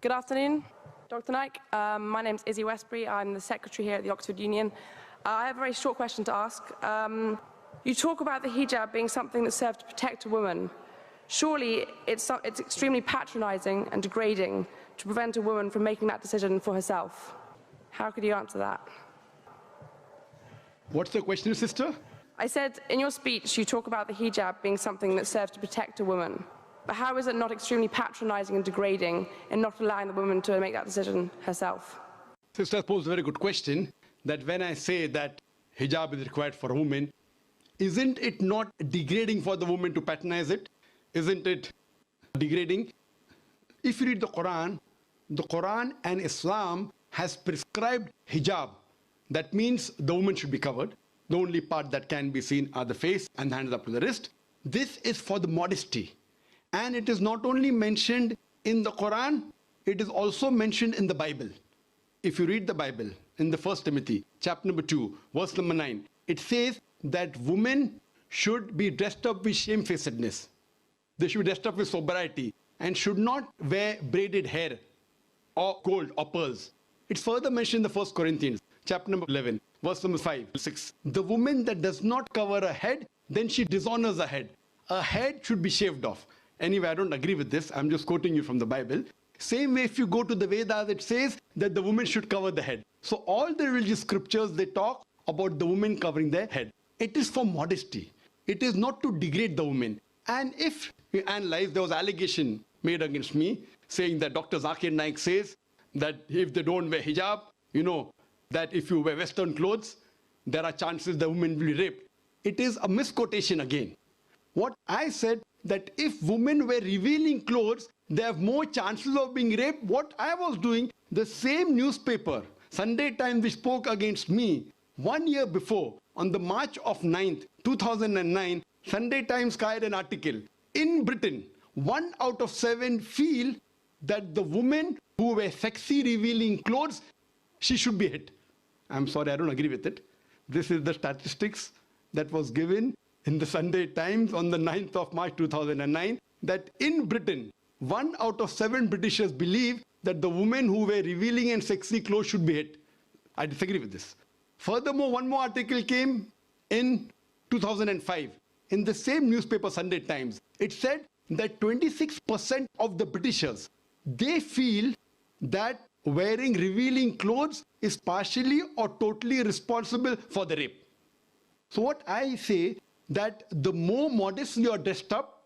Good afternoon, Dr. Naki. My name's Izzy Westbury. I'm the secretary here at the Oxford Union. I have a very short question to ask. You talk about the hijab being something that serves to protect a woman. Surely it's extremely patronising and degrading to prevent a woman from making that decision for herself. How could you answer that? What's the question, sister? I said in your speech you talk about the hijab being something that serves to protect a woman. But how is it not extremely patronising and degrading in not allowing the woman to make that decision herself? Sister posed a very good question, that when I say that hijab is required for a woman, isn't it not degrading for the woman to patronize it? Isn't it degrading? If you read the Quran and Islam has prescribed hijab. That means the woman should be covered. The only part that can be seen are the face and the hands up to the wrist. This is for the modesty. And it is not only mentioned in the Quran, it is also mentioned in the Bible. If you read the Bible in the 1 Timothy, chapter number 2, verse number 9, it says that women should be dressed up with shamefacedness. They should be dressed up with sobriety and should not wear braided hair or gold or pearls. It's further mentioned in the 1 Corinthians, chapter number 11, verse number 5, 6. The woman that does not cover her head, then she dishonors her head. Her head should be shaved off. Anyway, I don't agree with this. I'm just quoting you from the Bible. Same way, if you go to the Vedas, it says that the woman should cover the head. So all the religious scriptures, they talk about the woman covering their head. It is for modesty. It is not to degrade the woman. And if you analyze, there was allegation made against me saying that Dr. Zakir Naki says that if they don't wear hijab, you know, that if you wear Western clothes, there are chances the woman will be raped. It is a misquotation again. What I said, that if women wear revealing clothes, they have more chances of being raped. What I was doing, the same newspaper, Sunday Times, which spoke against me 1 year before, on the March of 9th, 2009, Sunday Times carried an article. In Britain, 1 out of 7 feel that the women who wear sexy revealing clothes, she should be hit. I'm sorry, I don't agree with it. This is the statistics that was given in the Sunday Times on the 9th of March 2009, that in Britain, 1 out of 7 Britishers believe that the women who wear revealing and sexy clothes should be hit. I disagree with this. Furthermore, one more article came in 2005 in the same newspaper, Sunday Times. It said that 26% of the Britishers, they feel that wearing revealing clothes is partially or totally responsible for the rape. So what I say, that the more modestly you are dressed up,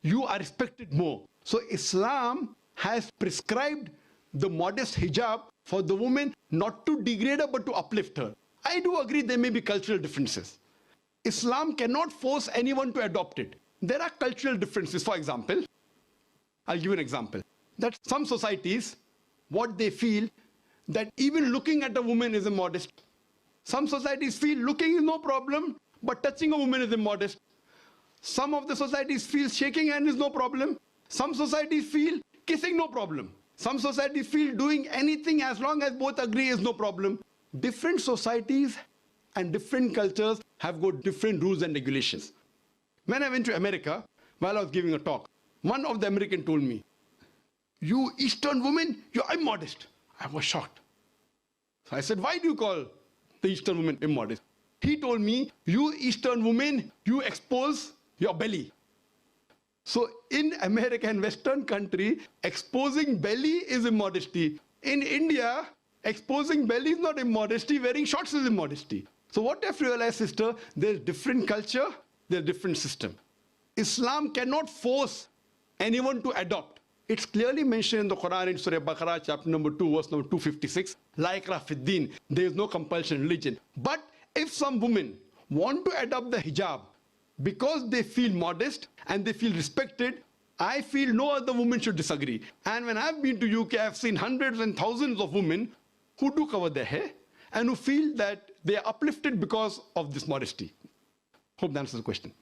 you are respected more. So Islam has prescribed the modest hijab for the woman, not to degrade her but to uplift her. I do agree there may be cultural differences. Islam cannot force anyone to adopt it. There are cultural differences. For example, I'll give you an example. That some societies, what they feel, that even looking at a woman is immodest. Some societies feel looking is no problem, but touching a woman is immodest. Some of the societies feel shaking hand is no problem. Some societies feel kissing no problem. Some societies feel doing anything as long as both agree is no problem. Different societies and different cultures have got different rules and regulations. When I went to America, while I was giving a talk, one of the Americans told me, "You Eastern women, you're immodest." I was shocked. So I said, "Why do you call the Eastern women immodest?" He told me, "You Eastern women, you expose your belly." So in America and Western country, exposing belly is immodesty. In India, exposing belly is not immodesty, wearing shorts is immodesty. So what I've realized, sister, there's different culture, there's different system. Islam cannot force anyone to adopt. It's clearly mentioned in the Quran in Surah Baqarah, chapter number 2, verse number 256, La ikrah fid din, there is no compulsion in religion. But if some women want to adopt the hijab because they feel modest and they feel respected, I feel no other woman should disagree. And when I've been to UK, I've seen hundreds and thousands of women who do cover their hair and who feel that they are uplifted because of this modesty. Hope that answers the question.